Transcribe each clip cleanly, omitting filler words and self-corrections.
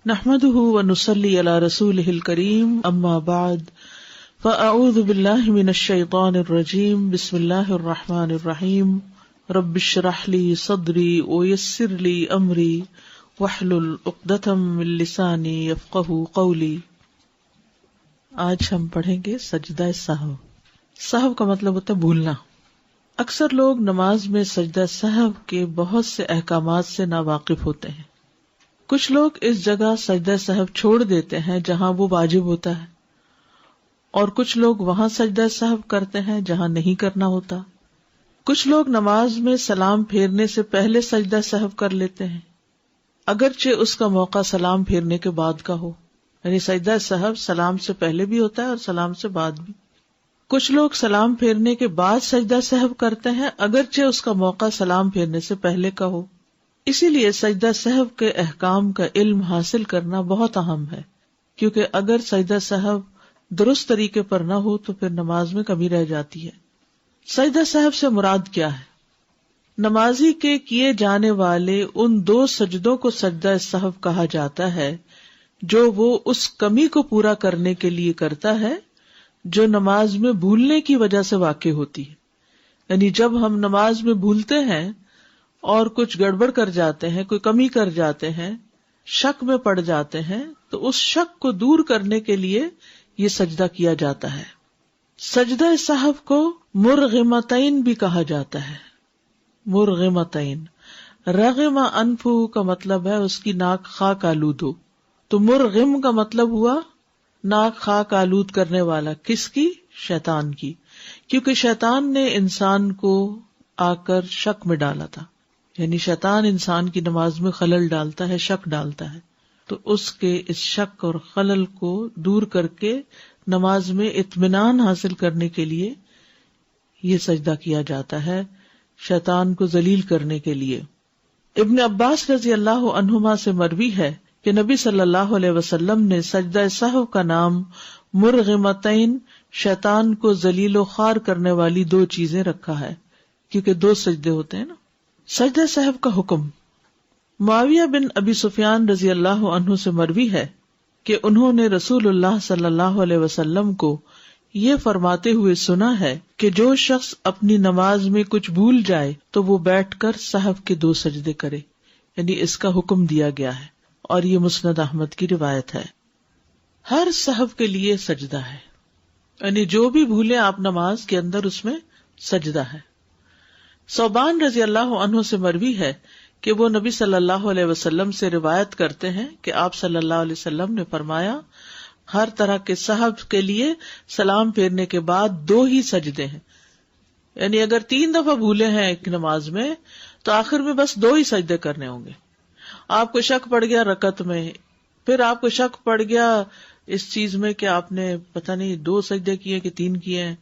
نحمده ونصلي على رسوله الكريم اما بعد فاعوذ بالله من الشيطان الرجيم بسم الله الرحمن الرحيم رب اشرح لي صدري ويسر لي امري واحلل عقدة من لساني يفقهوا قولي۔ آج ہم پڑھیں گے سجدہ سہو۔ سہو کا مطلب ہوتا ہے بھولنا۔ اکثر لوگ نماز میں سجدہ سہو کے بہت سے احکامات سے ناواقف ہوتے ہیں۔ کچھ لوگ اس جگہ سجدہ سہو چھوڑ دیتے ہیں جہاں وہ واجب ہوتا ہے، اور کچھ لوگ وہاں سجدہ سہو کرتے ہیں جہاں نہیں کرنا ہوتا۔ کچھ لوگ نماز میں سلام پھیرنے سے پہلے سجدہ سہو کر لیتے ہیں، اگرچہ اس کا موقع سلام پھیرنے کے بعد کا ہو، یعنی سجدہ سہو سلام سے پہلے بھی ہوتا ہے اور سلام سے بعد بھی۔ کچھ لوگ سلام پھیرنے کے بعد سجدہ سہو کرتے ہیں، اگرچہ اس کا موقع سلام پھیرنے سے پہلے کا ہو۔ اسی لیے سجدہ سہو کے احکام کا علم حاصل کرنا بہت اہم ہے، کیونکہ اگر سجدہ سہو درست طریقے پر نہ ہو تو پھر نماز میں کمی رہ جاتی ہے۔ سجدہ سہو سے مراد کیا ہے؟ نمازی کے کیے جانے والے ان دو سجدوں کو سجدہ سہو کہا جاتا ہے جو وہ اس کمی کو پورا کرنے کے لیے کرتا ہے جو نماز میں بھولنے کی وجہ سے واقع ہوتی ہے۔ یعنی جب ہم نماز میں بھولتے ہیں اور کچھ گڑبڑ کر جاتے ہیں، کوئی کمی کر جاتے ہیں، شک میں پڑ جاتے ہیں، تو اس شک کو دور کرنے کے لیے یہ سجدہ کیا جاتا ہے۔ سجدہ سہو کو مرغمتین بھی کہا جاتا ہے۔ مرغمتین، رغم انفہ کا مطلب ہے اس کی ناک خاک آلود ہو، تو مرغم کا مطلب ہوا ناک خاک آلود کرنے والا۔ کس کی؟ شیطان کی، کیونکہ شیطان نے انسان کو آ کر شک میں ڈالا تھا، یعنی شیطان انسان کی نماز میں خلل ڈالتا ہے، شک ڈالتا ہے، تو اس کے اس شک اور خلل کو دور کر کے نماز میں اطمینان حاصل کرنے کے لیے یہ سجدہ کیا جاتا ہے، شیطان کو ذلیل کرنے کے لیے۔ ابن عباس رضی اللہ عنہما سے مروی ہے کہ نبی صلی اللہ علیہ وسلم نے سجدہ سہو کا نام مرغمتین، شیطان کو ذلیل و خوار کرنے والی دو چیزیں رکھا ہے، کیونکہ دو سجدے ہوتے ہیں نا۔ سجدہ سہو کا حکم۔ معاویہ بن ابی سفیان رضی اللہ عنہ سے مروی ہے کہ انہوں نے رسول اللہ صلی اللہ علیہ وسلم کو یہ فرماتے ہوئے سنا ہے کہ جو شخص اپنی نماز میں کچھ بھول جائے تو وہ بیٹھ کر سہو کے دو سجدے کرے، یعنی اس کا حکم دیا گیا ہے، اور یہ مسند احمد کی روایت ہے۔ ہر سہو کے لیے سجدہ ہے، یعنی جو بھی بھولے آپ نماز کے اندر اس میں سجدہ ہے۔ ثوبان رضی اللہ عنہ سے مروی ہے کہ وہ نبی صلی اللہ علیہ وسلم سے روایت کرتے ہیں کہ آپ صلی اللہ علیہ وسلم نے فرمایا، ہر طرح کے سہو کے لیے سلام پھیرنے کے بعد دو ہی سجدے ہیں، یعنی اگر 3 دفعہ بھولے ہیں ایک نماز میں تو آخر میں بس 2 ہی سجدے کرنے ہوں گے۔ آپ کو شک پڑ گیا رکعت میں، پھر آپ کو شک پڑ گیا اس چیز میں کہ آپ نے پتہ نہیں 2 سجدے کیے کہ 3 کیے ہیں،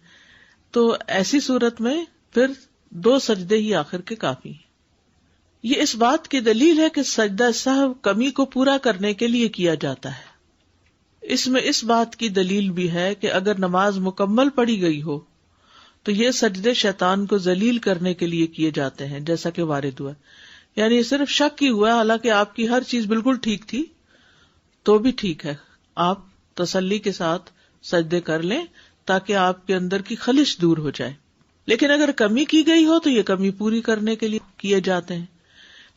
تو ایسی صورت میں پھر 2 سجدے ہی آخر کے کافی ہیں۔ یہ اس بات کی دلیل ہے کہ سجدہ سہو کمی کو پورا کرنے کے لیے کیا جاتا ہے۔ اس میں اس بات کی دلیل بھی ہے کہ اگر نماز مکمل پڑھی گئی ہو تو یہ سجدے شیطان کو ذلیل کرنے کے لیے کیے جاتے ہیں، جیسا کہ وارد ہوا، یعنی صرف شک ہی ہوا، حالانکہ آپ کی ہر چیز بالکل ٹھیک تھی تو بھی ٹھیک ہے، آپ تسلی کے ساتھ سجدے کر لیں تاکہ آپ کے اندر کی خلش دور ہو جائے۔ لیکن اگر کمی کی گئی ہو تو یہ کمی پوری کرنے کے لیے کیے جاتے ہیں۔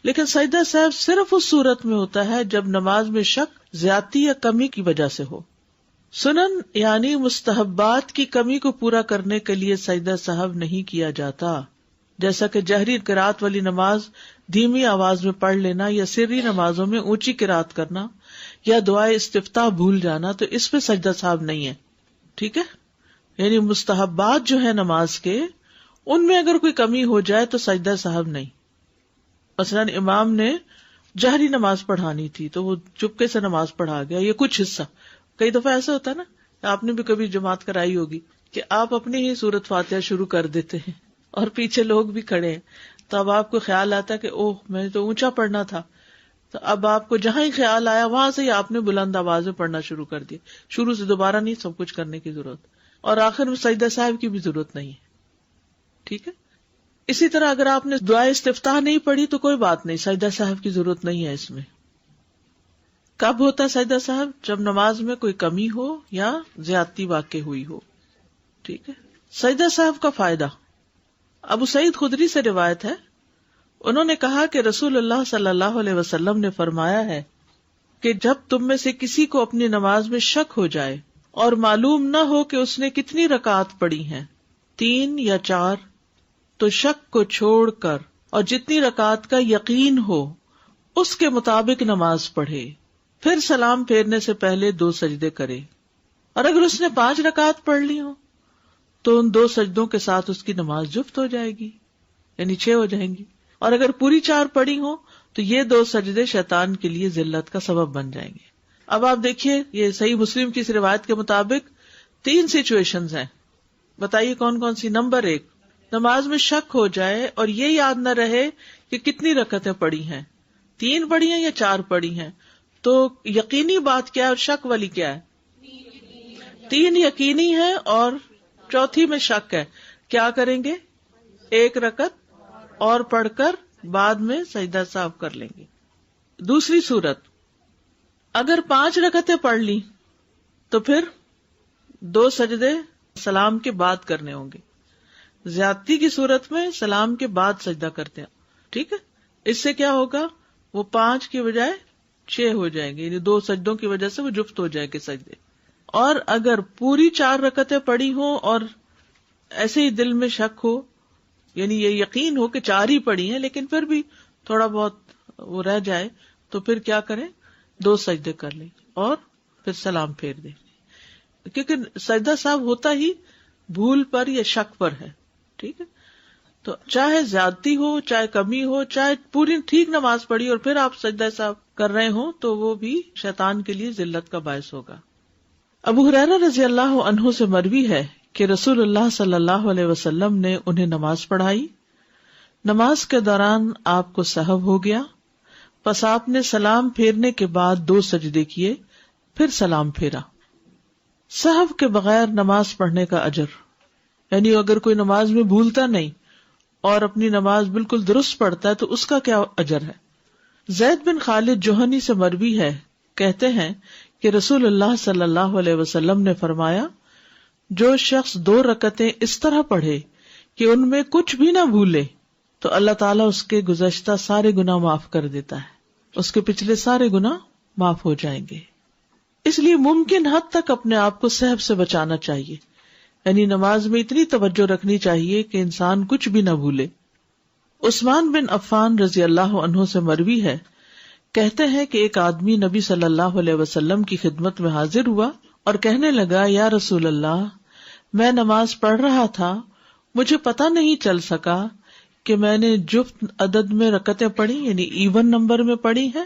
لیکن سجدہ سہو صرف اس صورت میں ہوتا ہے جب نماز میں شک زیادتی یا کمی کی وجہ سے ہو۔ سنن یعنی مستحبات کی کمی کو پورا کرنے کے لیے سجدہ سہو نہیں کیا جاتا، جیسا کہ جہری قرات والی نماز دھیمی آواز میں پڑھ لینا، یا سری نمازوں میں اونچی قرات کرنا، یا دعائے استفتاح بھول جانا، تو اس پہ سجدہ سہو نہیں ہے۔ ٹھیک ہے، یعنی مستحبات جو ہے نماز کے، ان میں اگر کوئی کمی ہو جائے تو سجدہ سہو نہیں۔ مثلاً امام نے جہری نماز پڑھانی تھی تو وہ چپکے سے نماز پڑھا گیا، یہ کچھ حصہ۔ کئی دفعہ ایسا ہوتا ہے نا، آپ نے بھی کبھی جماعت کرائی ہوگی کہ آپ اپنی ہی سورت فاتحہ شروع کر دیتے ہیں اور پیچھے لوگ بھی کھڑے ہیں، تو اب آپ کو خیال آتا ہے کہ اوہ میں نے تو اونچا پڑھنا تھا، تو اب آپ کو جہاں ہی خیال آیا وہاں سے ہی آپ نے بلند آواز میں پڑھنا شروع کر دیا، شروع سے دوبارہ نہیں سب کچھ کرنے کی ضرورت، اور آخر میں سجدہ سہو کی بھی ضرورت نہیں ہے۔ ٹھیک ہے، اسی طرح اگر آپ نے دعائے استفتاح نہیں پڑھی تو کوئی بات نہیں، سجدہ سہو کی ضرورت نہیں ہے اس میں۔ کب ہوتا ہے سجدہ صاحب؟ جب نماز میں کوئی کمی ہو یا زیادتی واقع ہوئی ہو. ٹھیک ہے. سجدہ صاحب کا فائدہ، ابو سعید خدری سے روایت ہے، انہوں نے کہا کہ رسول اللہ صلی اللہ علیہ وسلم نے فرمایا ہے کہ جب تم میں سے کسی کو اپنی نماز میں شک ہو جائے اور معلوم نہ ہو کہ اس نے کتنی رکعات پڑھی ہیں، 3 یا 4، تو شک کو چھوڑ کر اور جتنی رکعات کا یقین ہو اس کے مطابق نماز پڑھے، پھر سلام پھیرنے سے پہلے 2 سجدے کرے. اور اگر اس نے 5 رکعات پڑھ لی ہو تو ان 2 سجدوں کے ساتھ اس کی نماز جفت ہو جائے گی، یعنی 6 ہو جائیں گی. اور اگر پوری 4 پڑھی ہو تو یہ 2 سجدے شیطان کے لیے ذلت کا سبب بن جائیں گے. اب آپ دیکھیے، یہ صحیح مسلم کی اس روایت کے مطابق 3 سچویشنز ہیں. بتائیے کون کون سی؟ نمبر 1، نماز میں شک ہو جائے اور یہ یاد نہ رہے کہ کتنی رکعتیں پڑھی ہیں، 3 پڑھی ہیں یا 4 پڑھی ہیں. تو یقینی بات کیا ہے اور شک والی کیا ہے؟ 3 یقینی ہے اور چوتھی میں شک ہے. کیا کریں گے؟ 1 رکعت اور پڑھ کر بعد میں سجدہ صاحب کر لیں گے. دوسری صورت، اگر 5 رکعتیں پڑھ لی تو پھر 2 سجدے سلام کے بعد کرنے ہوں گے. زیادتی کی صورت میں سلام کے بعد سجدہ کرتے ہیں. ٹھیک ہے. اس سے کیا ہوگا؟ وہ 5 کی بجائے 6 ہو جائیں گے، یعنی 2 سجدوں کی وجہ سے وہ جفت ہو جائیں گے سجدے. اور اگر پوری 4 رکعتیں پڑھی ہوں اور ایسے ہی دل میں شک ہو، یعنی یہ یقین ہو کہ 4 ہی پڑھی ہیں لیکن پھر بھی تھوڑا بہت وہ رہ جائے، تو پھر کیا کریں؟ 2 سجدے کر لیں اور پھر سلام پھیر دیں. کیونکہ سجدہ صاحب ہوتا ہی بھول پر یا شک پر ہے. ٹھیک ہے. تو چاہے زیادتی ہو، چاہے کمی ہو، چاہے پوری ٹھیک نماز پڑھی اور پھر آپ سجدہ صاحب کر رہے ہوں، تو وہ بھی شیطان کے لیے ذلت کا باعث ہوگا. ابو ہریرہ رضی اللہ عنہ سے مروی ہے کہ رسول اللہ صلی اللہ علیہ وسلم نے انہیں نماز پڑھائی. نماز کے دوران آپ کو سہو ہو گیا، پس آپ نے سلام پھیرنے کے بعد 2 سجدے کیے، پھر سلام پھیرا. سہو کے بغیر نماز پڑھنے کا اجر، یعنی اگر کوئی نماز میں بھولتا نہیں اور اپنی نماز بالکل درست پڑھتا ہے تو اس کا کیا اجر ہے. زید بن خالد جوہنی سے مروی ہے، کہتے ہیں کہ رسول اللہ صلی اللہ علیہ وسلم نے فرمایا، جو شخص 2 رکعتیں اس طرح پڑھے کہ ان میں کچھ بھی نہ بھولے تو اللہ تعالیٰ اس کے گزشتہ سارے گناہ معاف کر دیتا ہے، اس کے پچھلے سارے گناہ معاف ہو جائیں گے. اس لیے ممکن حد تک اپنے آپ کو سہو سے بچانا چاہیے، یعنی نماز میں اتنی توجہ رکھنی چاہیے کہ انسان کچھ بھی نہ بھولے. عثمان بن عفان رضی اللہ عنہ سے مروی ہے، کہتے ہیں کہ ایک آدمی نبی صلی اللہ علیہ وسلم کی خدمت میں حاضر ہوا اور کہنے لگا، یا رسول اللہ، میں نماز پڑھ رہا تھا، مجھے پتہ نہیں چل سکا کہ میں نے جفت عدد میں رکعتیں پڑھی، یعنی ایون نمبر میں پڑھی ہیں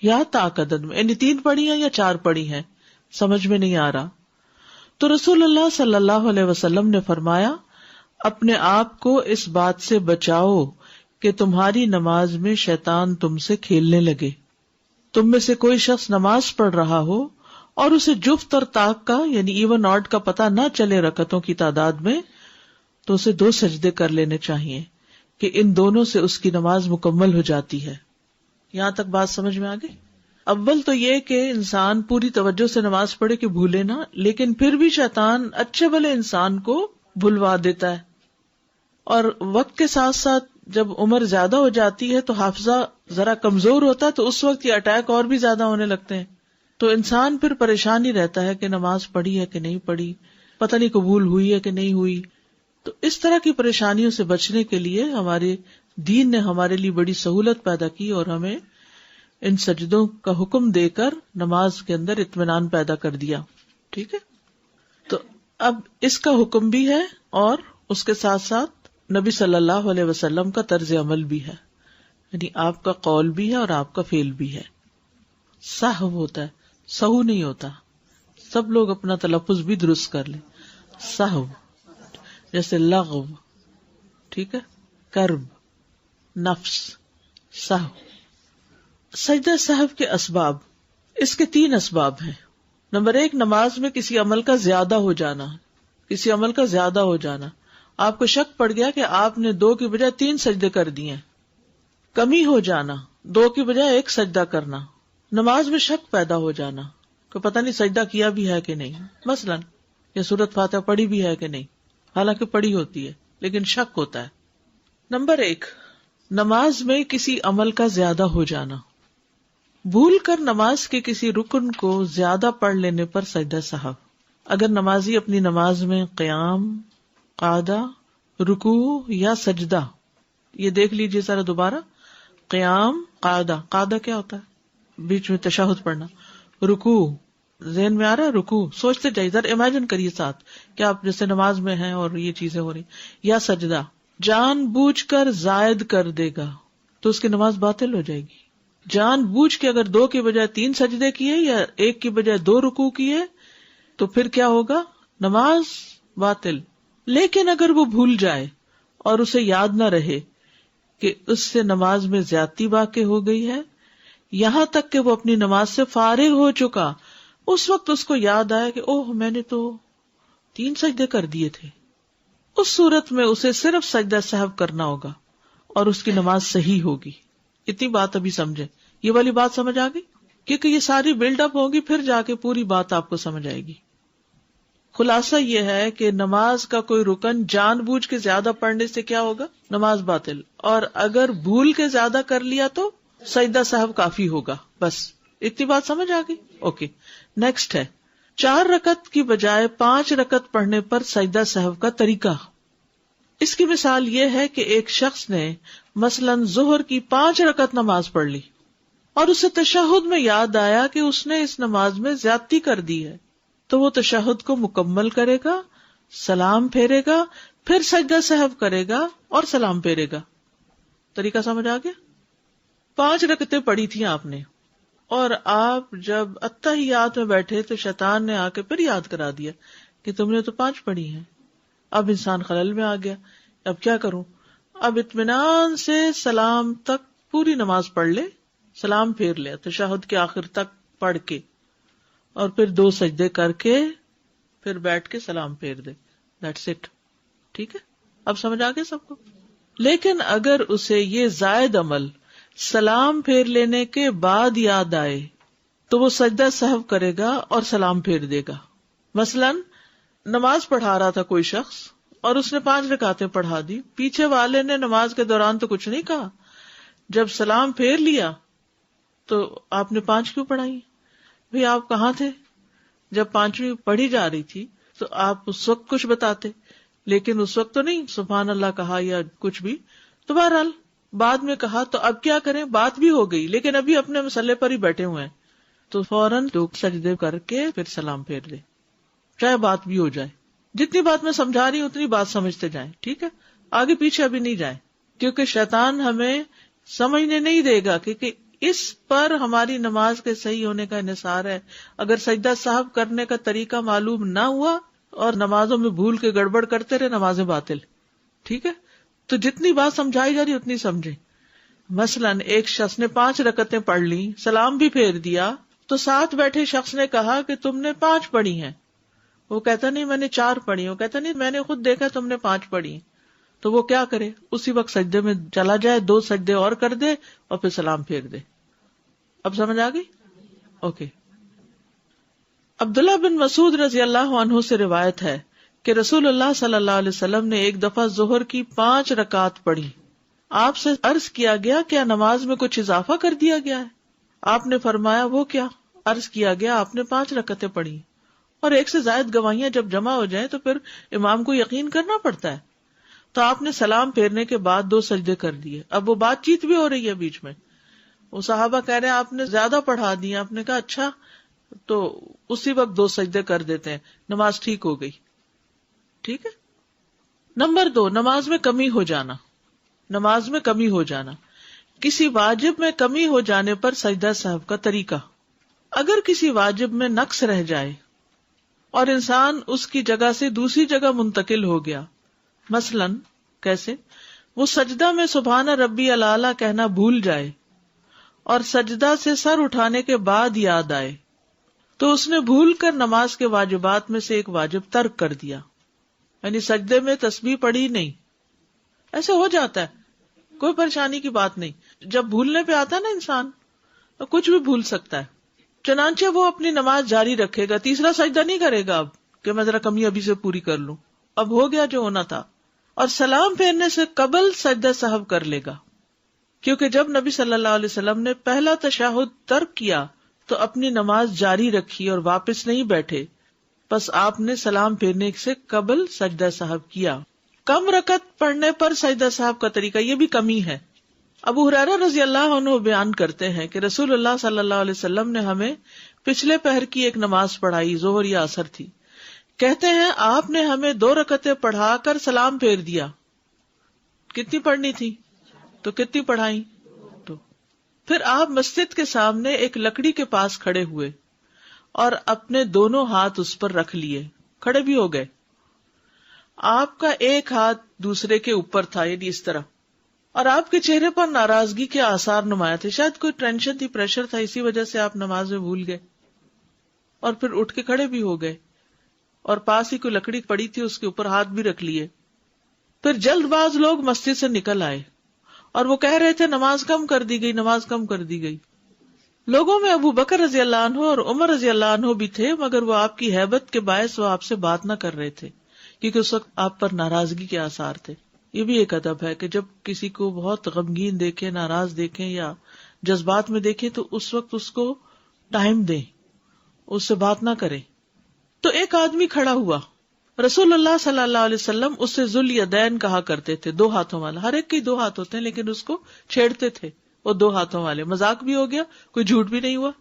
یا طاق عدد میں، یعنی 3 پڑھی ہیں یا 4 پڑھی ہیں، سمجھ میں نہیں آ رہا. تو رسول اللہ صلی اللہ علیہ وسلم نے فرمایا، اپنے آپ کو اس بات سے بچاؤ کہ تمہاری نماز میں شیطان تم سے کھیلنے لگے. تم میں سے کوئی شخص نماز پڑھ رہا ہو اور اسے جفت اور طاق کا یعنی ایون آڈ کا پتہ نہ چلے رکعتوں کی تعداد میں، تو اسے 2 سجدے کر لینے چاہیے کہ ان دونوں سے اس کی نماز مکمل ہو جاتی ہے. یہاں تک بات سمجھ میں آ گئی؟ اول تو یہ کہ انسان پوری توجہ سے نماز پڑھے کہ بھولے نہ، لیکن پھر بھی شیطان اچھے بھلے انسان کو بھلوا دیتا ہے. اور وقت کے ساتھ ساتھ جب عمر زیادہ ہو جاتی ہے تو حافظہ ذرا کمزور ہوتا ہے، تو اس وقت یہ اٹیک اور بھی زیادہ ہونے لگتے ہیں. تو انسان پھر پریشان ہی رہتا ہے کہ نماز پڑھی ہے کہ نہیں پڑھی، پتہ نہیں قبول ہوئی ہے کہ نہیں ہوئی. تو اس طرح کی پریشانیوں سے بچنے کے لیے ہمارے دین نے ہمارے لیے بڑی سہولت پیدا کی اور ہمیں ان سجدوں کا حکم دے کر نماز کے اندر اطمینان پیدا کر دیا. ٹھیک ہے. تو اب اس کا حکم بھی ہے اور اس کے ساتھ ساتھ نبی صلی اللہ علیہ وسلم کا طرز عمل بھی ہے، یعنی آپ کا قول بھی ہے اور آپ کا فعل بھی ہے. سہو ہوتا ہے، سہو نہیں ہوتا. سب لوگ اپنا تلفظ بھی درست کر لیں. سہو جیسے لغو، ٹھیک ہے، کرب، نفس، سہو. سجدہ سہو کے اسباب، اس کے 3 اسباب ہیں. نمبر 1، نماز میں کسی عمل کا زیادہ ہو جانا. کسی عمل کا زیادہ ہو جانا، آپ کو شک پڑ گیا کہ آپ نے 2 کی بجائے 3 سجدے کر دیے. کمی ہو جانا، 2 کی بجائے 1 سجدہ کرنا. نماز میں شک پیدا ہو جانا کہ پتہ نہیں سجدہ کیا بھی ہے کہ نہیں، مثلاً یا سورۃ فاتحہ پڑھی بھی ہے کہ نہیں، حالانکہ پڑھی ہوتی ہے لیکن شک ہوتا ہے۔ نمبر 1، نماز میں کسی عمل کا زیادہ ہو جانا، بھول کر نماز کے کسی رکن کو زیادہ پڑھ لینے پر سجدہ سہو۔ اگر نمازی اپنی نماز میں قیام، قعدہ، رکوع یا سجدہ، یہ دیکھ لیجیے ذرا دوبارہ، قیام، قعدہ، قعدہ کیا ہوتا ہے؟ بیچ میں تشہد پڑھنا، رکوع، ذہن میں آ رہا ہے رکوع، سوچتے جائیے ذرا، امیجن کریے ساتھ کہ آپ جیسے نماز میں ہیں اور یہ چیزیں ہو رہی، یا سجدہ جان بوجھ کر زائد کر دے گا تو اس کی نماز باطل ہو جائے گی۔ جان بوجھ کے اگر 2 کی بجائے 3 سجدے کیے یا 1 کی بجائے 2 رکوع کیے تو پھر کیا ہوگا؟ نماز باطل۔ لیکن اگر وہ بھول جائے اور اسے یاد نہ رہے کہ اس سے نماز میں زیادتی واقع ہو گئی ہے، یہاں تک کہ وہ اپنی نماز سے فارغ ہو چکا، اس وقت اس کو یاد آیا کہ اوہ میں نے تو 3 سجدے کر دیے تھے، اس صورت میں اسے صرف سجدہ سہو کرنا ہوگا اور اس کی نماز صحیح ہوگی۔ اتنی بات ابھی سمجھے، یہ والی بات سمجھ آ گئی؟ کیونکہ یہ ساری بلڈ اپ ہوگی، پھر جا کے پوری بات آپ کو سمجھ آئے گی۔ خلاصہ یہ ہے کہ نماز کا کوئی رکن جان بوجھ کے زیادہ پڑھنے سے کیا ہوگا؟ نماز باطل، اور اگر بھول کے زیادہ کر لیا تو سجدہ سہو کافی ہوگا۔ بس اتنی بات سمجھ آ گئی؟ اوکے، نیکسٹ ہے 4 رکعت کی بجائے 5 رکعت پڑھنے پر سجدہ سہو کا طریقہ۔ اس کی مثال یہ ہے کہ ایک شخص نے مثلاً ظہر کی 5 رکعت نماز پڑھ لی اور اسے تشہد میں یاد آیا کہ اس نے اس نماز میں زیادتی کر دی ہے، تو وہ تشہد کو مکمل کرے گا، سلام پھیرے گا، پھر سجدہ سہو کرے گا اور سلام پھیرے گا۔ طریقہ سمجھ آ گیا؟ 5 رکعتیں پڑھی تھیں آپ نے، اور آپ جب اتحیات میں بیٹھے تو شیطان نے آ کے پھر یاد کرا دیا کہ تم نے تو 5 پڑھی ہیں۔ اب انسان خلل میں آ گیا، اب کیا کروں؟ اب اطمینان سے سلام تک پوری نماز پڑھ لے، سلام پھیر لے تشہد کے آخر تک پڑھ کے، اور پھر 2 سجدے کر کے پھر بیٹھ کے سلام پھیر دے، دیٹس اٹ۔ ٹھیک ہے، اب سمجھ آ گیا سب کو؟ لیکن اگر اسے یہ زائد عمل سلام پھیر لینے کے بعد یاد آئے تو وہ سجدہ سہو کرے گا اور سلام پھیر دے گا۔ مثلاً نماز پڑھا رہا تھا کوئی شخص اور اس نے 5 رکعتیں پڑھا دی، پیچھے والے نے نماز کے دوران تو کچھ نہیں کہا، جب سلام پھیر لیا تو آپ نے 5 کیوں پڑھائی؟ بھئی آپ کہاں تھے جب 5ویں پڑھی جا رہی تھی؟ تو آپ اس وقت کچھ بتاتے، لیکن اس وقت تو نہیں سبحان اللہ کہا یا کچھ بھی، تو بہرحال بعد میں کہا، تو اب کیا کریں؟ بات بھی ہو گئی لیکن ابھی اپنے مسئلے پر ہی بیٹھے ہوئے ہیں، تو فوراً 2 سجدے کر کے پھر سلام پھیر دے، چاہے بات بھی ہو جائے۔ جتنی بات میں سمجھا رہی ہوں اتنی بات سمجھتے جائیں، ٹھیک ہے؟ آگے پیچھے ابھی نہیں جائیں، کیونکہ شیطان ہمیں سمجھنے نہیں دے گا، کیونکہ اس پر ہماری نماز کے صحیح ہونے کا انحصار ہے۔ اگر سجدہ سہو کرنے کا طریقہ معلوم نہ ہوا اور نمازوں میں بھول کے گڑبڑ کرتے رہے، نمازیں باطل۔ ٹھیک ہے، تو جتنی بات سمجھائی جا رہی اتنی سمجھیں۔ مثلاً ایک شخص نے 5 رکعتیں پڑھ لی، سلام بھی پھیر دیا، تو ساتھ بیٹھے شخص نے کہا کہ تم نے 5 پڑھی ہیں، وہ کہتا نہیں میں نے 4 پڑھی، وہ کہتا نہیں میں نے خود دیکھا تم نے 5 پڑھی، تو وہ کیا کرے؟ اسی وقت سجدے میں چلا جائے، 2 سجدے اور کر دے اور پھر سلام پھیر دے۔ اب سمجھ آ گئی؟ اوکے۔ عبداللہ بن مسعود رضی اللہ عنہ سے روایت ہے کہ رسول اللہ صلی اللہ علیہ وسلم نے ایک دفعہ ظہر کی 5 رکعت پڑھی۔ آپ سے عرض کیا گیا کیا نماز میں کچھ اضافہ کر دیا گیا ہے؟ آپ نے فرمایا وہ کیا؟ عرض کیا گیا آپ نے 5 رکعتیں پڑھی، اور 1 سے زائد گواہیاں جب جمع ہو جائیں تو پھر امام کو یقین کرنا پڑتا ہے۔ تو آپ نے سلام پھیرنے کے بعد 2 سجدے کر دیے۔ اب وہ بات چیت بھی ہو رہی ہے بیچ میں، وہ صحابہ کہہ رہے ہیں آپ نے زیادہ پڑھا دیا، آپ نے کہا اچھا، تو اسی وقت 2 سجدے کر دیتے ہیں، نماز ٹھیک ہو گئی۔ ٹھیک ہے۔ نمبر 2، نماز میں کمی ہو جانا۔ نماز میں کمی ہو جانا، کسی واجب میں کمی ہو جانے پر سجدہ سہو کا طریقہ۔ اگر کسی واجب میں نقص رہ جائے اور انسان اس کی جگہ سے دوسری جگہ منتقل ہو گیا، مثلاً کیسے؟ وہ سجدہ میں سبحان ربی الاعلیٰ کہنا بھول جائے اور سجدہ سے سر اٹھانے کے بعد یاد آئے، تو اس نے بھول کر نماز کے واجبات میں سے ایک واجب ترک کر دیا، یعنی سجدے میں تسبیح پڑھی نہیں۔ ایسے ہو جاتا ہے، کوئی پریشانی کی بات نہیں، جب بھولنے پہ آتا ہے نا انسان کچھ بھی بھول سکتا ہے. چنانچہ وہ اپنی نماز جاری رکھے گا, تیسرا سجدہ نہیں کرے گا اب کہ میں ذرا کمی ابھی سے پوری کر لوں, اب ہو گیا جو ہونا تھا. اور سلام پھیرنے سے قبل سجدہ سہو کر لے گا, کیونکہ جب نبی صلی اللہ علیہ وسلم نے پہلا تشہد ترک کیا تو اپنی نماز جاری رکھی اور واپس نہیں بیٹھے, بس آپ نے سلام پھیرنے سے قبل سجدہ سہو کیا. کم رکعت پڑھنے پر سجدہ سہو کا طریقہ, یہ بھی کمی ہے. ابو ہریرہ رضی اللہ عنہ بیان کرتے ہیں کہ رسول اللہ صلی اللہ علیہ وسلم نے ہمیں پچھلے پہر کی ایک نماز پڑھائی, ظہر یا عصر تھی. کہتے ہیں آپ نے ہمیں 2 رکعتیں پڑھا کر سلام پھیر دیا. کتنی پڑھنی تھی تو کتنی پڑھائی؟ 2. پھر آپ مسجد کے سامنے ایک لکڑی کے پاس کھڑے ہوئے اور اپنے دونوں ہاتھ اس پر رکھ لیے, کھڑے بھی ہو گئے. آپ کا ایک ہاتھ دوسرے کے اوپر تھا, یعنی اس طرح, اور آپ کے چہرے پر ناراضگی کے آثار نمایاں تھے. شاید کوئی ٹینشن تھی, پریشر تھا, اسی وجہ سے آپ نماز میں بھول گئے. اور پھر اٹھ کے کھڑے بھی ہو گئے اور پاس ہی کوئی لکڑی پڑی تھی, اس کے اوپر ہاتھ بھی رکھ لیے. پھر جلد باز لوگ مسجد سے نکل آئے اور وہ کہہ رہے تھے نماز کم کر دی گئی, نماز کم کر دی گئی. لوگوں میں ابو بکر رضی اللہ عنہ اور عمر رضی اللہ عنہ بھی تھے, مگر وہ آپ کی ہیبت کے باعث وہ آپ سے بات نہ کر رہے تھے, کیونکہ اس وقت آپ پر ناراضگی کے آثار تھے. یہ بھی ایک ادب ہے کہ جب کسی کو بہت غمگین دیکھیں, ناراض دیکھیں یا جذبات میں دیکھیں تو اس وقت اس کو ٹائم دیں, اس سے بات نہ کریں. تو ایک آدمی کھڑا ہوا, رسول اللہ صلی اللہ علیہ وسلم اس سے ذو الیدین کہا کرتے تھے, 2 ہاتھوں والا. ہر ایک کے 2 ہاتھ ہوتے ہیں لیکن اس کو چھیڑتے تھے, وہ 2 ہاتھوں والے. مذاق بھی ہو گیا, کوئی جھوٹ بھی نہیں ہوا.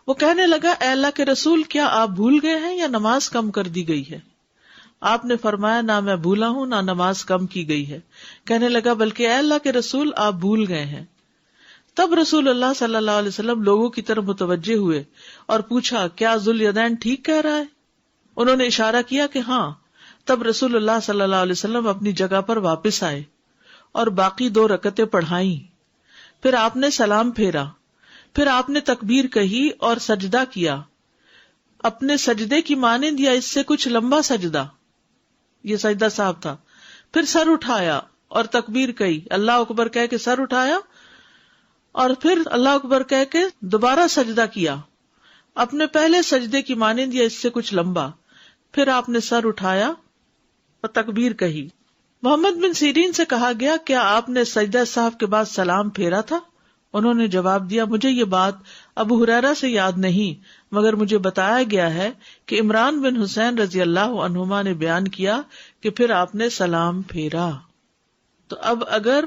وہ کہنے لگا اے اللہ کے رسول, کیا آپ بھول گئے ہیں یا نماز کم کر دی گئی ہے؟ آپ نے فرمایا نہ میں بھولا ہوں نہ نماز کم کی گئی ہے. کہنے لگا بلکہ اے اللہ کے رسول آپ بھول گئے ہیں. تب رسول اللہ صلی اللہ علیہ وسلم لوگوں کی طرف متوجہ ہوئے اور پوچھا کیا ذو الیدین ٹھیک کہہ رہا ہے؟ انہوں نے اشارہ کیا کہ ہاں. تب رسول اللہ صلی اللہ علیہ وسلم اپنی جگہ پر واپس آئے اور باقی 2 رکعتیں پڑھائیں. پھر آپ نے سلام پھیرا, پھر آپ نے تکبیر کہی اور سجدہ کیا. اپنے سجدے کی مانند یا اس سے کچھ لمبا سجدہ, یہ سجدہ صاحب تھا. پھر سر اٹھایا اور تکبیر کہی, اللہ اکبر کہہ کے سر اٹھایا اور پھر اللہ اکبر کہہ کے دوبارہ سجدہ کیا, اپنے پہلے سجدے کی مانند یا اس سے کچھ لمبا. پھر آپ نے سر اٹھایا اور تکبیر کہی. محمد بن سیرین سے کہا گیا کیا آپ نے سجدہ صاحب کے بعد سلام پھیرا تھا؟ انہوں نے جواب دیا مجھے یہ بات ابو ہریرہ سے یاد نہیں, مگر مجھے بتایا گیا ہے کہ عمران بن حسین رضی اللہ عنہما نے بیان کیا کہ پھر آپ نے سلام پھیرا. تو اب اگر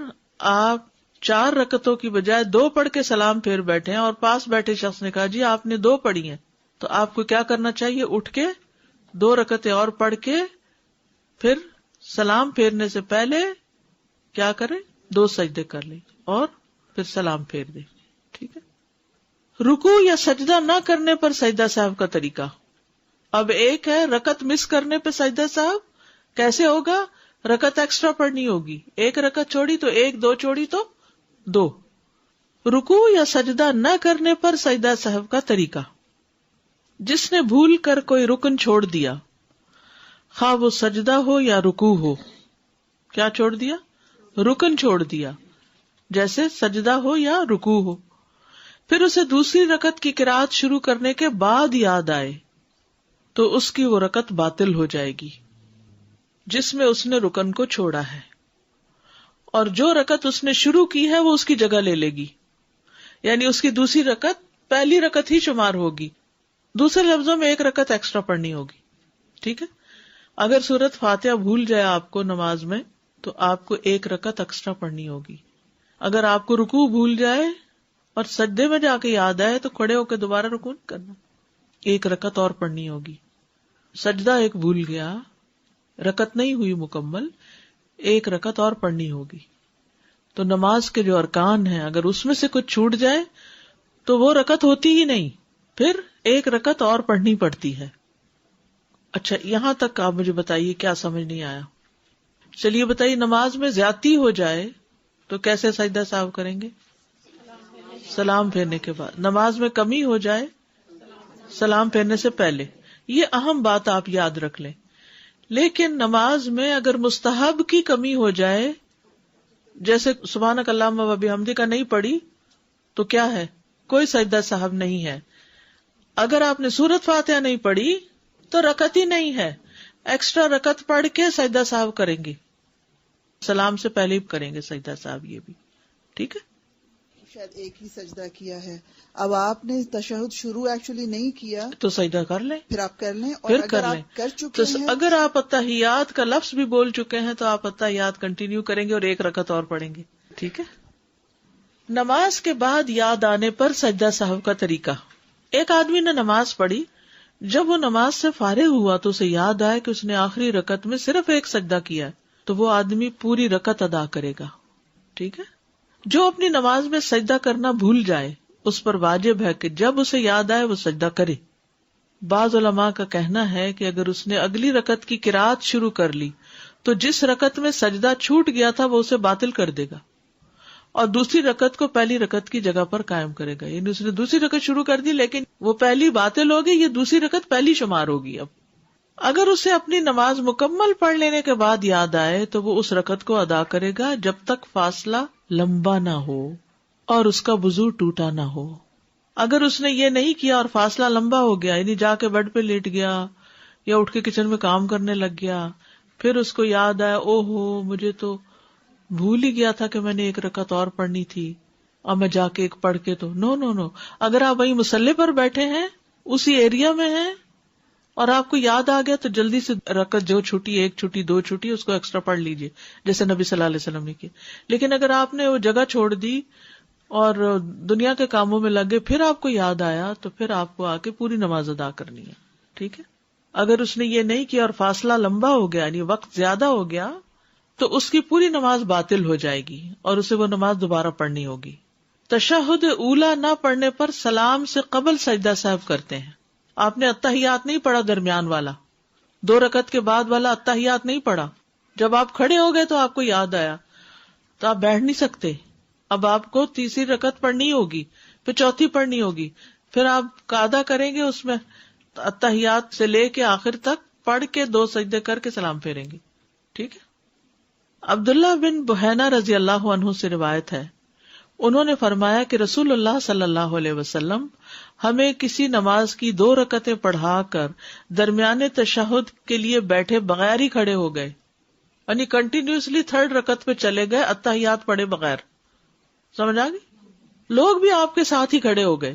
آپ 4 رکعتوں کی بجائے 2 پڑھ کے سلام پھیر بیٹھے ہیں اور پاس بیٹھے شخص نے کہا جی آپ نے 2 پڑھی ہیں, تو آپ کو کیا کرنا چاہیے؟ اٹھ کے 2 رکعتیں اور پڑھ کے پھر سلام پھیرنے سے پہلے کیا کریں؟ 2 سجدے کر لیں اور پھر سلام پھیر دیں. ٹھیک ہے. رکوع یا سجدہ نہ کرنے پر سجدہ صاحب کا طریقہ. اب ایک ہے رکعت مس کرنے پہ سجدہ صاحب, کیسے ہوگا؟ رکعت ایکسٹرا پڑھنی ہوگی, 1 رکعت چھوڑی تو 1, 2 چھوڑی تو 2. رکوع یا سجدہ نہ کرنے پر سجدہ صاحب کا طریقہ. جس نے بھول کر کوئی رکن چھوڑ دیا, خواہ وہ سجدہ ہو یا رکوع ہو. کیا چھوڑ دیا؟ رکن چھوڑ دیا, جیسے سجدہ ہو یا رکوع ہو. پھر اسے دوسری رکعت کی قرات شروع کرنے کے بعد یاد آئے تو اس کی وہ رکعت باطل ہو جائے گی جس میں اس نے رکن کو چھوڑا ہے, اور جو رکعت اس نے شروع کی ہے وہ اس کی جگہ لے لے گی, یعنی اس کی دوسری رکعت پہلی رکعت ہی شمار ہوگی. دوسرے لفظوں میں 1 رکعت ایکسٹرا پڑھنی ہوگی. ٹھیک ہے. اگر سورۃ فاتحہ بھول جائے آپ کو نماز میں تو آپ کو 1 رکعت ایکسٹرا پڑھنی ہوگی. اگر آپ کو رکوع بھول جائے اور سجدے میں جا کے یاد آئے تو کھڑے ہو کے دوبارہ رکوع کرنا, 1 رکعت اور پڑھنی ہوگی. سجدہ ایک بھول گیا, رکعت نہیں ہوئی مکمل, 1 رکعت اور پڑھنی ہوگی. تو نماز کے جو ارکان ہیں اگر اس میں سے کچھ چھوٹ جائے تو وہ رکعت ہوتی ہی نہیں, پھر 1 رکعت اور پڑھنی پڑتی ہے. اچھا, یہاں تک آپ مجھے بتائیے کیا سمجھ نہیں آیا؟ چلیے بتائیے, نماز میں زیادتی ہو جائے تو کیسے سجدہ صاحب کریں گے؟ سلام پھیرنے کے بعد. نماز میں کمی ہو جائے سلام پھیرنے سے پہلے. یہ اہم بات آپ یاد رکھ لیں. لیکن نماز میں اگر مستحب کی کمی ہو جائے, جیسے سبحانک اللہم و بحمدک نہیں پڑھی, تو کیا ہے؟ کوئی سجدہ صاحب نہیں ہے. اگر آپ نے سورۃ فاتحہ نہیں پڑھی تو رکعت ہی نہیں ہے، ایکسٹرا رکعت پڑھ کے سجدہ صاحب کریں گے، سلام سے پہلے ہی کریں گے سجدہ صاحب. یہ بھی ٹھیک ہے. شاید ایک ہی سجدہ کیا ہے، اب آپ نے تشہد شروع ایکچولی نہیں کیا تو سجدہ کر لیں، پھر آپ کر لیں. اور پھر اگر کر لیں. آپ کر چکے تو ہیں، اگر آپ اتحیات کا لفظ بھی بول چکے ہیں تو آپ اتحیات کنٹینیو کریں گے اور ایک رکعت اور پڑھیں گے. ٹھیک ہے. نماز کے بعد یاد آنے پر سجدہ صاحب کا طریقہ. ایک آدمی نے نماز پڑھی، جب وہ نماز سے فارغ ہوا تو اسے یاد آیا کہ اس نے آخری رکعت میں صرف ایک سجدہ کیا ہے، تو وہ آدمی پوری رکعت ادا کرے گا. ٹھیک ہے. جو اپنی نماز میں سجدہ کرنا بھول جائے اس پر واجب ہے کہ جب اسے یاد آئے وہ سجدہ کرے. بعض علماء کا کہنا ہے کہ اگر اس نے اگلی رکعت کی قرات شروع کر لی تو جس رکعت میں سجدہ چھوٹ گیا تھا وہ اسے باطل کر دے گا اور دوسری رکعت کو پہلی رکعت کی جگہ پر قائم کرے گا. یعنی اس نے دوسری رکعت شروع کر دی لیکن وہ پہلی باطل ہوگی، یہ دوسری رکعت پہلی شمار ہوگی. اب اگر اسے اپنی نماز مکمل پڑھ لینے کے بعد یاد آئے تو وہ اس رکعت کو ادا کرے گا جب تک فاصلہ لمبا نہ ہو اور اس کا وضو ٹوٹا نہ ہو. اگر اس نے یہ نہیں کیا اور فاصلہ لمبا ہو گیا، یعنی جا کے بیڈ پہ لیٹ گیا یا اٹھ کے کچن میں کام کرنے لگ گیا، پھر اس کو یاد آیا او ہو مجھے تو بھول ہی گیا تھا کہ میں نے ایک رکعت اور پڑھنی تھی اور میں جا کے ایک پڑھ کے تو نو. اگر آپ وہیں مصلی پر بیٹھے ہیں، اسی ایریا میں ہیں اور آپ کو یاد آ گیا تو جلدی سے رکعت جو چھوٹی، ایک چھوٹی، دو چھوٹی، اس کو ایکسٹرا پڑھ لیجئے جیسے نبی صلی اللہ علیہ وسلم نے کیا. لیکن اگر آپ نے وہ جگہ چھوڑ دی اور دنیا کے کاموں میں لگے پھر آپ کو یاد آیا تو پھر آپ کو آ کے پوری نماز ادا کرنی ہے. ٹھیک ہے. اگر اس نے یہ نہیں کیا اور فاصلہ لمبا ہو گیا یعنی وقت زیادہ ہو گیا تو اس کی پوری نماز باطل ہو جائے گی اور اسے وہ نماز دوبارہ پڑھنی ہوگی. تشہد اولا نہ پڑھنے پر سلام سے قبل سجدہ صاحب کرتے ہیں. آپ نے اتحیات نہیں پڑھا، درمیان والا 2 رکعت کے بعد والا اتحیات نہیں پڑھا. جب آپ کھڑے ہو گئے تو آپ کو یاد آیا تو آپ بیٹھ نہیں سکتے. اب آپ کو تیسری رکعت پڑھنی ہوگی، پھر چوتھی پڑھنی ہوگی، پھر آپ قاعدہ کریں گے اس میں اتحیات سے لے کے آخر تک پڑھ کے 2 سجدے کر کے سلام پھیریں گے. ٹھیک ہے. عبداللہ بن بحینہ رضی اللہ عنہ سے روایت ہے، انہوں نے فرمایا کہ رسول اللہ صلی اللہ علیہ وسلم ہمیں کسی نماز کی 2 رکعتیں پڑھا کر درمیانے تشہد کے لیے بیٹھے بغیر ہی کھڑے ہو گئے، یعنی کنٹینیوسلی 3rd رکعت پہ چلے گئے اتحیات پڑھے بغیر. سمجھ آ گئی؟ لوگ بھی آپ کے ساتھ ہی کھڑے ہو گئے.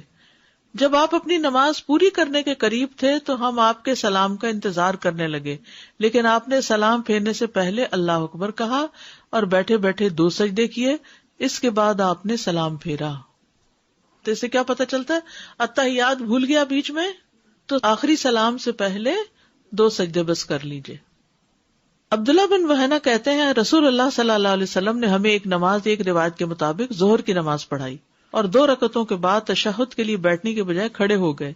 جب آپ اپنی نماز پوری کرنے کے قریب تھے تو ہم آپ کے سلام کا انتظار کرنے لگے، لیکن آپ نے سلام پھیرنے سے پہلے اللہ اکبر کہا اور بیٹھے بیٹھے 2 سجدے کیے، اس کے بعد آپ نے سلام پھیرا. تو اس سے کیا پتہ چلتا ہے؟ اتحیات بھول گیا بیچ میں تو آخری سلام سے پہلے 2 سجدے بس کر لیجئے. عبداللہ بن بحینہ کہتے ہیں رسول اللہ صلی اللہ علیہ وسلم نے ہمیں ایک نماز ایک روایت کے مطابق ظہر کی نماز پڑھائی اور 2 رکعتوں کے بعد تشہد کے لیے بیٹھنے کے بجائے کھڑے ہو گئے.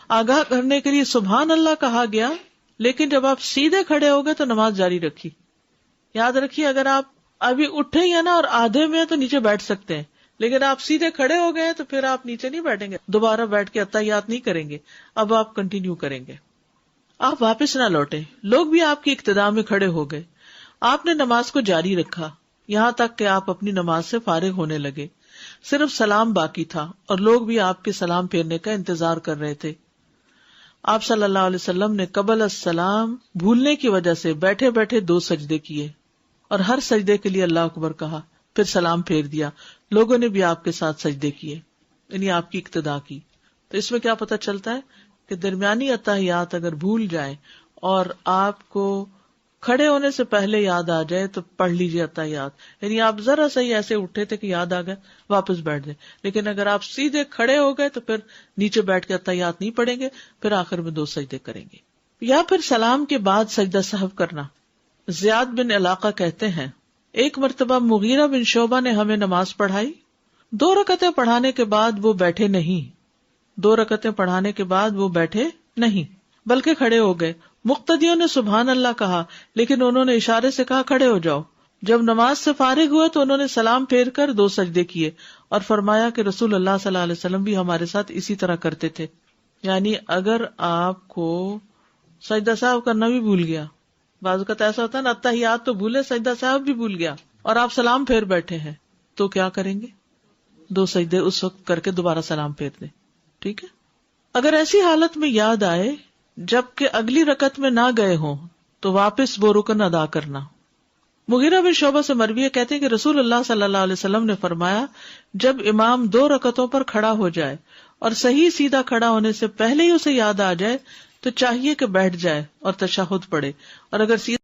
آگاہ کرنے کے لیے سبحان اللہ کہا گیا، لیکن جب آپ سیدھے کھڑے ہو گئے تو نماز جاری رکھی. یاد رکھیے اگر آپ ابھی اٹھے ہی ہیں نا اور آدھے میں تو نیچے بیٹھ سکتے ہیں، لیکن آپ سیدھے کھڑے ہو گئے تو پھر آپ نیچے نہیں بیٹھیں گے، دوبارہ بیٹھ کے اتحیات نہیں کریں گے. اب آپ کنٹینیو کریں گے، آپ واپس نہ لوٹیں. لوگ بھی آپ کی اقتداء میں کھڑے ہو گئے. آپ نے نماز کو جاری رکھا یہاں تک کہ آپ اپنی نماز سے فارغ ہونے لگے. صرف سلام باقی تھا اور لوگ بھی آپ کے سلام پھیرنے کا انتظار کر رہے تھے. آپ صلی اللہ علیہ وسلم نے قبل السلام بھولنے کی وجہ سے بیٹھے بیٹھے 2 سجدے کیے اور ہر سجدے کے لیے اللہ اکبر کہا، پھر سلام پھیر دیا. لوگوں نے بھی آپ کے ساتھ سجدے کیے، یعنی آپ کی اقتداء کی. تو اس میں کیا پتہ چلتا ہے کہ درمیانی اتحیات اگر بھول جائیں اور آپ کو کھڑے ہونے سے پہلے یاد آ جائے تو پڑھ لیجیے اتحیات. یعنی آپ ذرا سا ہی ایسے اٹھے تھے کہ یاد آ گیا واپس بیٹھ جائیں، لیکن اگر آپ سیدھے کھڑے ہو گئے تو پھر نیچے بیٹھ کے اتحیات نہیں پڑھیں گے، پھر آخر میں 2 سجدے کریں گے. یا پھر سلام کے بعد سجدہ سہو کرنا. زیاد بن علاقہ کہتے ہیں ایک مرتبہ مغیرہ بن شعبہ نے ہمیں نماز پڑھائی، 2 رکعتیں پڑھانے کے بعد وہ بیٹھے نہیں، 2 رکعتیں پڑھانے کے بعد وہ بیٹھے نہیں بلکہ کھڑے ہو گئے. مقتدیوں نے سبحان اللہ کہا لیکن انہوں نے اشارے سے کہا کھڑے ہو جاؤ. جب نماز سے فارغ ہوئے تو انہوں نے سلام پھیر کر 2 سجدے کیے اور فرمایا کہ رسول اللہ صلی اللہ علیہ وسلم بھی ہمارے ساتھ اسی طرح کرتے تھے. یعنی اگر آپ کو سجدہ صاحب کرنا بھی بھول گیا، بعض اوقات ایسا ہوتا ہے نا اتحیات تو بھولے سجدہ صاحب بھی بھول گیا اور آپ سلام پھیر بیٹھے ہیں، تو کیا کریں گے؟ 2 سجدے اس وقت کر کے دوبارہ سلام پھیر دیں. ٹھیک ہے. اگر ایسی حالت میں یاد آئے جبکہ اگلی رکعت میں نہ گئے ہوں تو واپس وہ رکن ادا کرنا. مغیرہ بن شعبہ سے مروی کہتے ہیں کہ رسول اللہ صلی اللہ علیہ وسلم نے فرمایا جب امام 2 رکعتوں پر کھڑا ہو جائے اور صحیح سیدھا کھڑا ہونے سے پہلے ہی اسے یاد آ جائے تو چاہیے کہ بیٹھ جائے اور تشہد پڑھے، اور اگر سیدھا